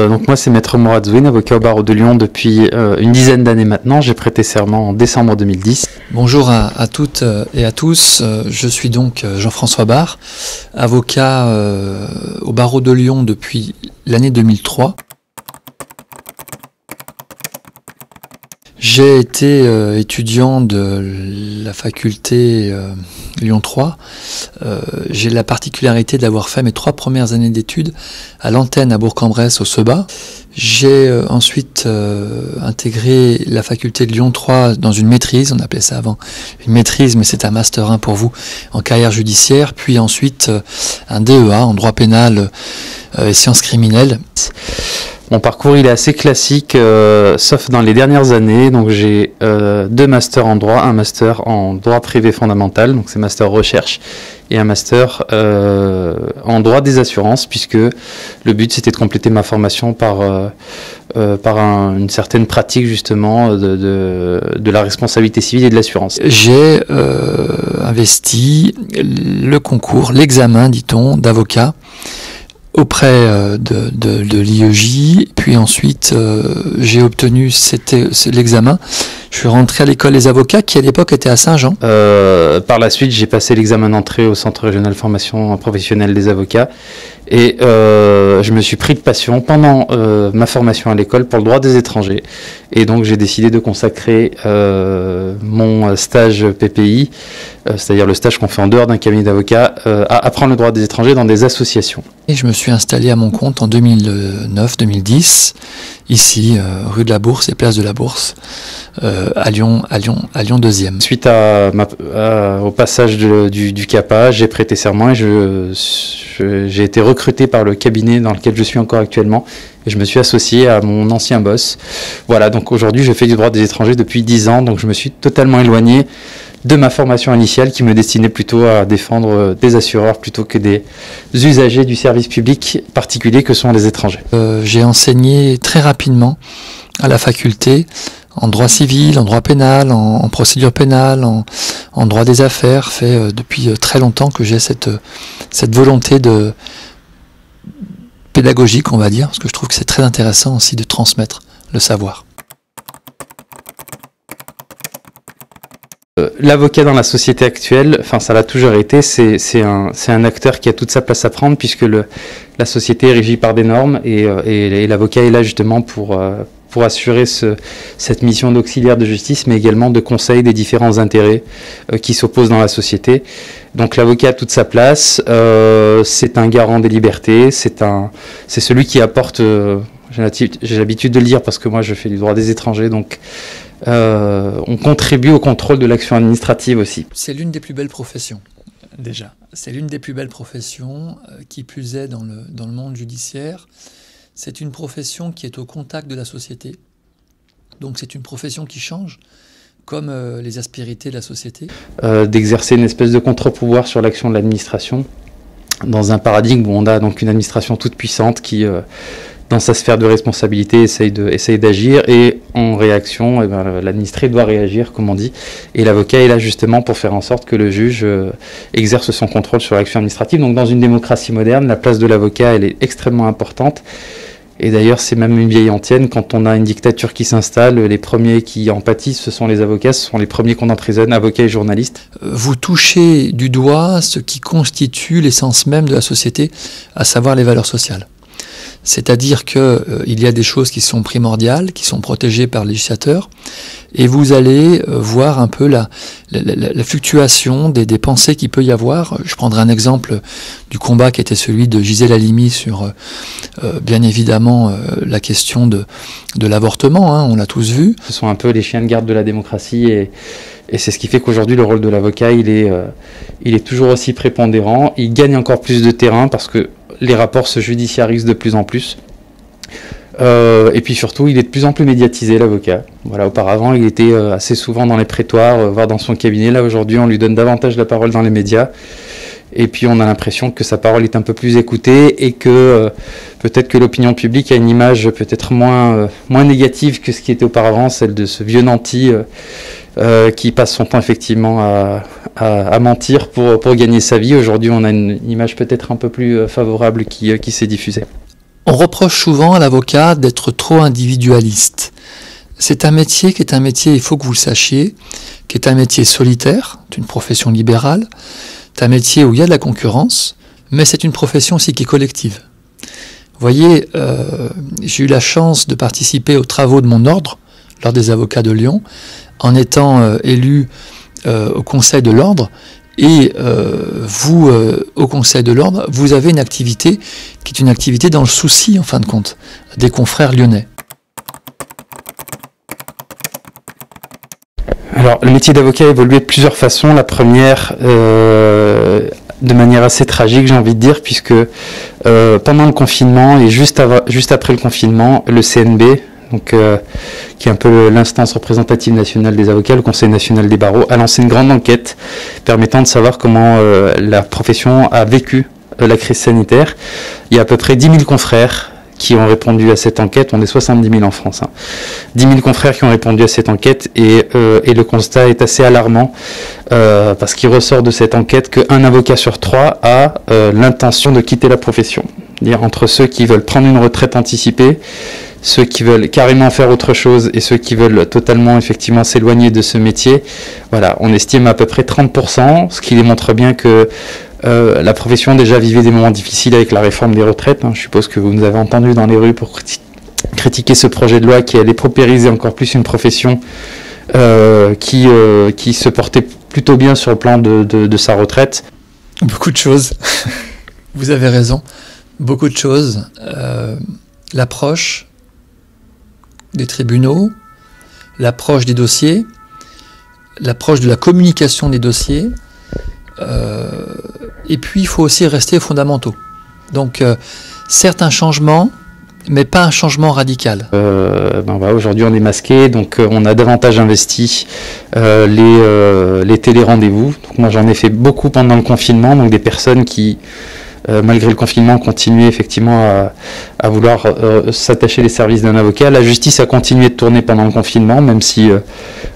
Donc moi c'est Maître Mourad Zouine, avocat au barreau de Lyon depuis une dizaine d'années maintenant. J'ai prêté serment en décembre 2010. Bonjour à toutes et à tous, je suis donc Jean-François Barre, avocat au barreau de Lyon depuis l'année 2003. J'ai été étudiant de la faculté Lyon 3. J'ai la particularité d'avoir fait mes 3 premières années d'études à l'antenne à Bourg-en-Bresse au SEBA. J'ai ensuite intégré la faculté de Lyon 3 dans une maîtrise, on appelait ça avant une maîtrise, mais c'est un master 1 pour vous en carrière judiciaire, puis ensuite un DEA en droit pénal et sciences criminelles. Mon parcours il est assez classique, sauf dans les dernières années. Donc j'ai 2 masters en droit, un master en droit privé fondamental, donc c'est master recherche, et un master en droit des assurances, puisque le but c'était de compléter ma formation par une certaine pratique justement de la responsabilité civile et de l'assurance. J'ai investi le concours, l'examen dit-on, d'avocat auprès de l'IEJ, puis ensuite j'ai obtenu l'examen. Je suis rentré à l'école des avocats qui à l'époque était à Saint-Jean. Par la suite j'ai passé l'examen d'entrée au Centre régional de formation professionnelle des avocats et je me suis pris de passion pendant ma formation à l'école pour le droit des étrangers, et donc j'ai décidé de consacrer mon stage PPI, c'est-à-dire le stage qu'on fait en dehors d'un cabinet d'avocats, à apprendre le droit des étrangers dans des associations. Et je me suis installé à mon compte en 2009-2010, ici, rue de la Bourse et place de la Bourse, à Lyon 2e. Suite au passage du CAPA, j'ai prêté serment et j'ai été recruté par le cabinet dans lequel je suis encore actuellement, et je me suis associé à mon ancien boss. Voilà, donc aujourd'hui je fais du droit des étrangers depuis 10 ans, donc je me suis totalement éloigné de ma formation initiale qui me destinait plutôt à défendre des assureurs plutôt que des usagers du service public particulier que sont les étrangers. J'ai enseigné très rapidement à la faculté en droit civil, en droit pénal, en procédure pénale, en droit des affaires. Fait depuis très longtemps que j'ai cette volonté de pédagogique, on va dire, parce que je trouve que c'est très intéressant aussi de transmettre le savoir. L'avocat dans la société actuelle, enfin ça l'a toujours été, c'est un acteur qui a toute sa place à prendre, puisque la société est régie par des normes, et l'avocat est là justement pour assurer cette mission d'auxiliaire de justice, mais également de conseil des différents intérêts qui s'opposent dans la société. Donc l'avocat a toute sa place, c'est un garant des libertés, c'est celui qui apporte, j'ai l'habitude de le dire parce que moi je fais du droit des étrangers, donc on contribue au contrôle de l'action administrative aussi. C'est l'une des plus belles professions, déjà. C'est l'une des plus belles professions, qui plus est dans le monde judiciaire. C'est une profession qui est au contact de la société. Donc c'est une profession qui change, comme les aspérités de la société. D'exercer une espèce de contre-pouvoir sur l'action de l'administration, dans un paradigme où on a donc une administration toute puissante qui dans sa sphère de responsabilité, essaye d'agir, et en réaction, l'administré doit réagir, comme on dit, et l'avocat est là justement pour faire en sorte que le juge exerce son contrôle sur l'action administrative. Donc dans une démocratie moderne, la place de l'avocat, elle est extrêmement importante, et d'ailleurs c'est même une vieille antienne, quand on a une dictature qui s'installe, les premiers qui en pâtissent, ce sont les avocats, ce sont les premiers qu'on emprisonne, avocats et journalistes. Vous touchez du doigt ce qui constitue l'essence même de la société, à savoir les valeurs sociales. C'est-à-dire qu'il y a des choses qui sont primordiales, qui sont protégées par le législateur, et vous allez voir un peu la fluctuation des pensées qu'il peut y avoir. Je prendrai un exemple du combat qui était celui de Gisèle Halimi sur, bien évidemment, la question de l'avortement, hein, on l'a tous vu. Ce sont un peu les chiens de garde de la démocratie, et c'est ce qui fait qu'aujourd'hui le rôle de l'avocat, il est toujours aussi prépondérant. Il gagne encore plus de terrain parce que les rapports se judiciarisent de plus en plus. Et puis surtout, il est de plus en plus médiatisé, l'avocat. Voilà, auparavant, il était assez souvent dans les prétoires, voire dans son cabinet. Là, aujourd'hui, on lui donne davantage la parole dans les médias. Et puis, on a l'impression que sa parole est un peu plus écoutée, et que peut-être que l'opinion publique a une image peut-être moins négative que ce qui était auparavant, celle de ce vieux nanti qui passe son temps effectivement à mentir pour gagner sa vie. Aujourd'hui, on a une image peut-être un peu plus favorable qui s'est diffusée. On reproche souvent à l'avocat d'être trop individualiste. C'est un métier qui est un métier, il faut que vous le sachiez, qui est un métier solitaire, c'est une profession libérale, c'est un métier où il y a de la concurrence, mais c'est une profession aussi qui est collective. Vous voyez, j'ai eu la chance de participer aux travaux de mon ordre, l'Ordre des avocats de Lyon, en étant élu au Conseil de l'Ordre. Et vous, au Conseil de l'Ordre, vous avez une activité qui est une activité dans le souci, en fin de compte, des confrères lyonnais. Alors, le métier d'avocat a évolué de plusieurs façons. La première, de manière assez tragique, j'ai envie de dire, puisque pendant le confinement et juste après le confinement, le CNB, donc, qui est un peu l'instance représentative nationale des avocats, le Conseil national des barreaux, a lancé une grande enquête permettant de savoir comment la profession a vécu la crise sanitaire. Il y a à peu près 10 000 confrères qui ont répondu à cette enquête. On est 70 000 en France. 10 000 confrères qui ont répondu à cette enquête et le constat est assez alarmant parce qu'il ressort de cette enquête qu'un avocat sur 3 a l'intention de quitter la profession. C'est-à-dire entre ceux qui veulent prendre une retraite anticipée, ceux qui veulent carrément faire autre chose et ceux qui veulent totalement effectivement s'éloigner de ce métier. Voilà, on estime à peu près 30%, ce qui démontre bien que la profession déjà vivait des moments difficiles avec la réforme des retraites. Je suppose que vous nous avez entendus dans les rues pour critiquer ce projet de loi qui allait paupériser encore plus une profession qui se portait plutôt bien sur le plan de sa retraite. Beaucoup de choses. Vous avez raison. Beaucoup de choses. L'approche des tribunaux, l'approche des dossiers, l'approche de la communication des dossiers, et puis il faut aussi rester fondamentaux. Donc certains changements, mais pas un changement radical. Aujourd'hui on est masqué, donc on a davantage investi les télé-rendez-vous. Donc moi j'en ai fait beaucoup pendant le confinement, donc des personnes qui malgré le confinement, continuer effectivement à vouloir s'attacher les services d'un avocat. La justice a continué de tourner pendant le confinement, même si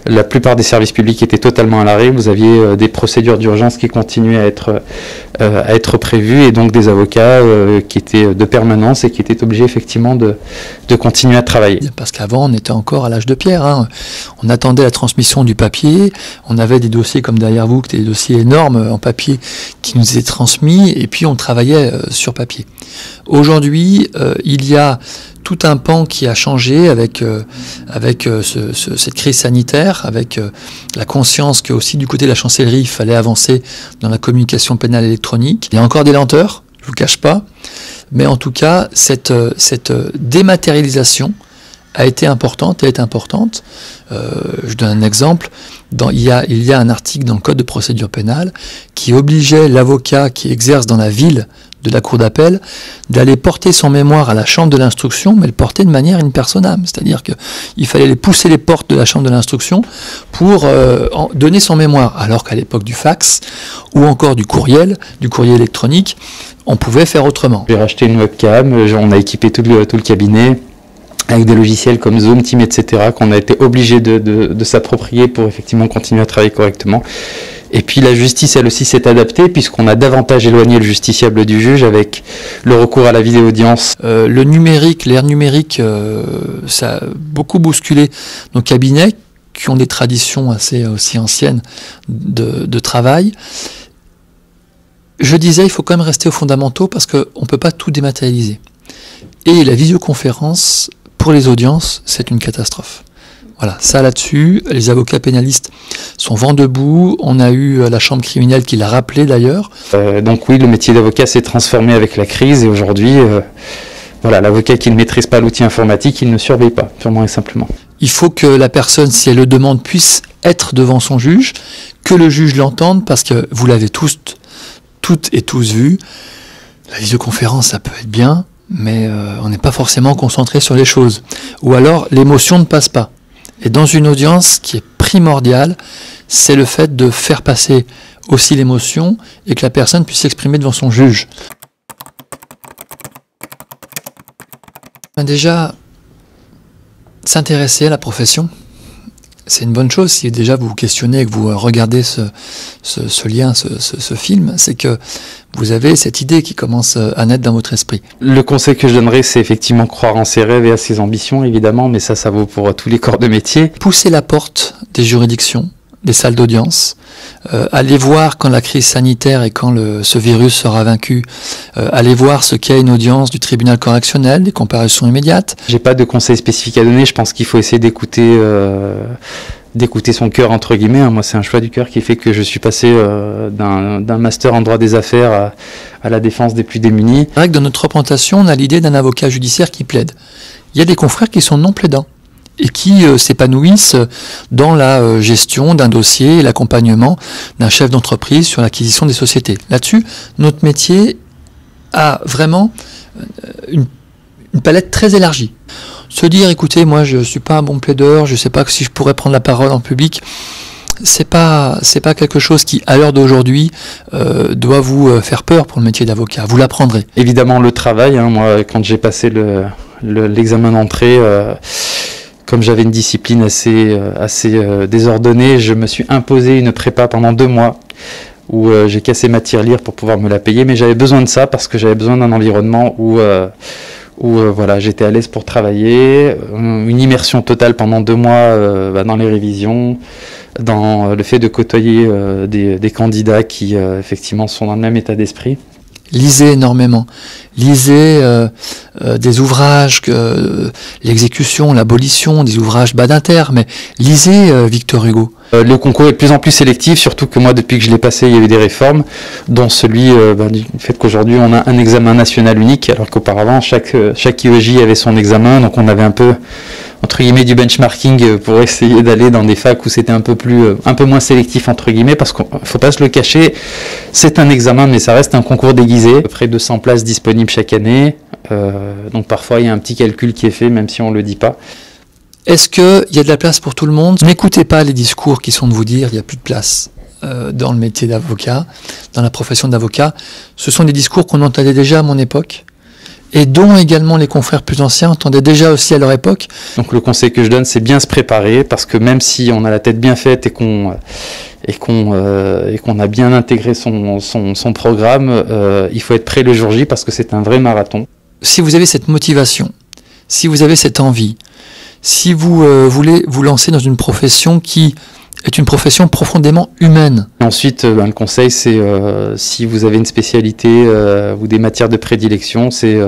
la plupart des services publics étaient totalement à l'arrêt. Vous aviez des procédures d'urgence qui continuaient à être prévues et donc des avocats qui étaient de permanence et qui étaient obligés effectivement de continuer à travailler. Parce qu'avant, on était encore à l'âge de pierre. On attendait la transmission du papier. On avait des dossiers comme derrière vous, des dossiers énormes en papier qui nous étaient transmis et puis on travaillait sur papier. Aujourd'hui, il y a tout un pan qui a changé avec cette crise sanitaire, avec la conscience que aussi du côté de la chancellerie, il fallait avancer dans la communication pénale électronique. Il y a encore des lenteurs, je ne vous cache pas, mais en tout cas, cette dématérialisation a été importante et est importante. Je donne un exemple. Il y a un article dans le Code de procédure pénale qui obligeait l'avocat qui exerce dans la ville de la cour d'appel d'aller porter son mémoire à la chambre de l'instruction, mais le porter de manière in personam. C'est-à-dire qu'il fallait pousser les portes de la chambre de l'instruction pour donner son mémoire. Alors qu'à l'époque du fax ou encore du courriel électronique, on pouvait faire autrement. J'ai racheté une webcam, on a équipé tout le cabinet avec des logiciels comme Zoom, Team, etc., qu'on a été obligé de s'approprier pour effectivement continuer à travailler correctement. Et puis la justice, elle aussi, s'est adaptée, puisqu'on a davantage éloigné le justiciable du juge avec le recours à la vidéo-audience. Le numérique, l'ère numérique, ça a beaucoup bousculé nos cabinets, qui ont des traditions assez aussi anciennes de travail. Je disais, il faut quand même rester aux fondamentaux, parce qu'on ne peut pas tout dématérialiser. Et la visioconférence, pour les audiences, c'est une catastrophe. Voilà, ça là-dessus, les avocats pénalistes sont vent debout. On a eu la chambre criminelle qui l'a rappelé d'ailleurs. Donc oui, le métier d'avocat s'est transformé avec la crise et aujourd'hui, l'avocat qui ne maîtrise pas l'outil informatique, il ne surveille pas, purement et simplement. Il faut que la personne, si elle le demande, puisse être devant son juge, que le juge l'entende, parce que vous l'avez toutes et tous vu, la visioconférence, ça peut être bien, mais on n'est pas forcément concentré sur les choses. Ou alors, l'émotion ne passe pas. Et dans une audience, ce qui est primordial, c'est le fait de faire passer aussi l'émotion et que la personne puisse s'exprimer devant son juge. Déjà, s'intéresser à la profession, C'est une bonne chose si déjà vous vous questionnez et que vous regardez ce lien, ce film, c'est que vous avez cette idée qui commence à naître dans votre esprit. Le conseil que je donnerais, c'est effectivement croire en ses rêves et à ses ambitions, évidemment, mais ça vaut pour tous les corps de métier. Pousser la porte des juridictions, des salles d'audience, aller voir quand la crise sanitaire et quand ce virus sera vaincu, aller voir ce qu'est une audience du tribunal correctionnel, des comparaisons immédiates. J'ai pas de conseils spécifiques à donner, je pense qu'il faut essayer d'écouter son cœur, entre guillemets. Moi, c'est un choix du cœur qui fait que je suis passé d'un master en droit des affaires à la défense des plus démunis. C'est vrai que dans notre représentation, on a l'idée d'un avocat judiciaire qui plaide. Il y a des confrères qui sont non plaidants et qui s'épanouissent dans la gestion d'un dossier et l'accompagnement d'un chef d'entreprise sur l'acquisition des sociétés. Là-dessus, notre métier a vraiment une palette très élargie. Se dire, écoutez, moi je suis pas un bon plaideur, je sais pas si je pourrais prendre la parole en public, c'est pas quelque chose qui, à l'heure d'aujourd'hui, doit vous faire peur pour le métier d'avocat. Vous l'apprendrez. Évidemment, le travail. Moi, quand j'ai passé l'examen d'entrée, comme j'avais une discipline assez désordonnée, je me suis imposé une prépa pendant 2 mois où j'ai cassé ma tirelire pour pouvoir me la payer, mais j'avais besoin de ça parce que j'avais besoin d'un environnement où voilà, j'étais à l'aise pour travailler, une immersion totale pendant 2 mois dans les révisions, dans le fait de côtoyer des candidats qui effectivement sont dans le même état d'esprit. Lisez énormément. Lisez des ouvrages, l'exécution, l'abolition, des ouvrages Badinter, mais lisez Victor Hugo. Le concours est de plus en plus sélectif, surtout que moi, depuis que je l'ai passé, il y a eu des réformes, dont celui du fait qu'aujourd'hui, on a un examen national unique, alors qu'auparavant, chaque IEJ avait son examen, donc on avait un peu, entre guillemets, du benchmarking pour essayer d'aller dans des facs où c'était un peu moins sélectif, entre guillemets, parce qu'il ne faut pas se le cacher, c'est un examen, mais ça reste un concours déguisé. À peu près 200 places disponibles chaque année, donc parfois il y a un petit calcul qui est fait, même si on ne le dit pas. Est-ce qu'il y a de la place pour tout le monde? N'écoutez pas les discours qui sont de vous dire il n'y a plus de place dans le métier d'avocat, dans la profession d'avocat. Ce sont des discours qu'on entendait déjà à mon époque et dont également les confrères plus anciens entendaient déjà aussi à leur époque. Donc le conseil que je donne, c'est bien se préparer parce que même si on a la tête bien faite et qu'on a bien intégré son programme, il faut être prêt le jour J parce que c'est un vrai marathon. Si vous avez cette motivation, si vous avez cette envie, si vous voulez vous lancer dans une profession qui est une profession profondément humaine. Ensuite, le conseil, c'est si vous avez une spécialité ou des matières de prédilection, c'est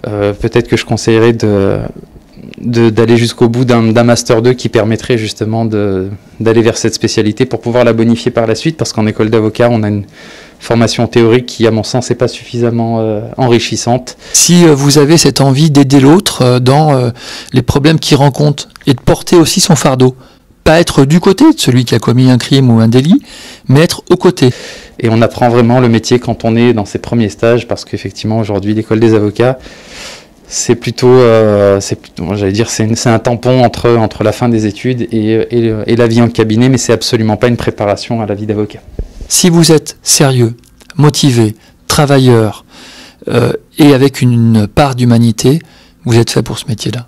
peut-être que je conseillerais d'aller jusqu'au bout d'un Master 2 qui permettrait justement d'aller vers cette spécialité pour pouvoir la bonifier par la suite, parce qu'en école d'avocat, on a une formation théorique qui, à mon sens, n'est pas suffisamment enrichissante. Si vous avez cette envie d'aider l'autre dans les problèmes qu'il rencontre et de porter aussi son fardeau, pas être du côté de celui qui a commis un crime ou un délit, mais être aux côtés. Et on apprend vraiment le métier quand on est dans ses premiers stages, parce qu'effectivement, aujourd'hui, l'école des avocats, c'est plutôt, j'allais dire, c'est un tampon entre la fin des études et la vie en cabinet, mais c'est absolument pas une préparation à la vie d'avocat. Si vous êtes sérieux, motivé, travailleur et avec une part d'humanité, vous êtes fait pour ce métier-là.